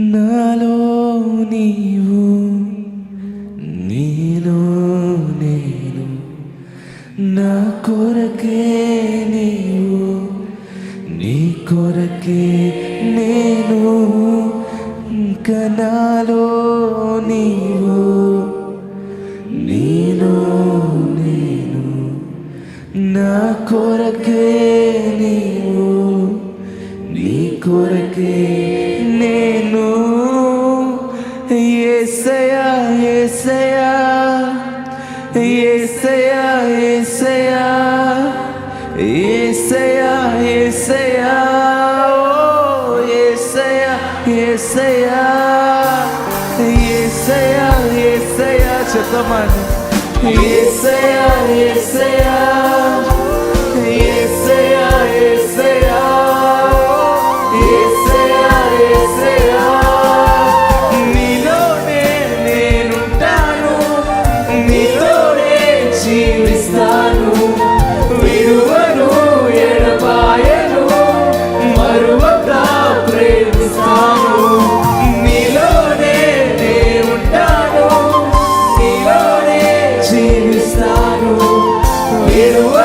నాలో నీవు నీలో నేను, నా కొరకే నీవు నీ కొరకే నేను. ఇంకా నాలో నీవు నీలో నేను, నా కొరకే నీవు నీ కొరకే నేను. యేసయ్యా యేసయ్యా యేసయ్యా యేసయ్యా యేసయ్యా యేసయ్యా ఓ యేసయ్యా యేసయ్యా యేసయ్యా యేసయ్యా చెప్తామని. యేసయ్యా యేసయ్యా యేసయ్యా యేసయ్యా యేసయ్యా యేసయ్యా నీలోనే నేనుంటాను, నీలోనే జీవిస్తాను. విడువను ఎడబాయను, మరువక ప్రేమిస్తాను. నీలోనే నేనుంటాను, నీలోనే జీవిస్తాను. విడువ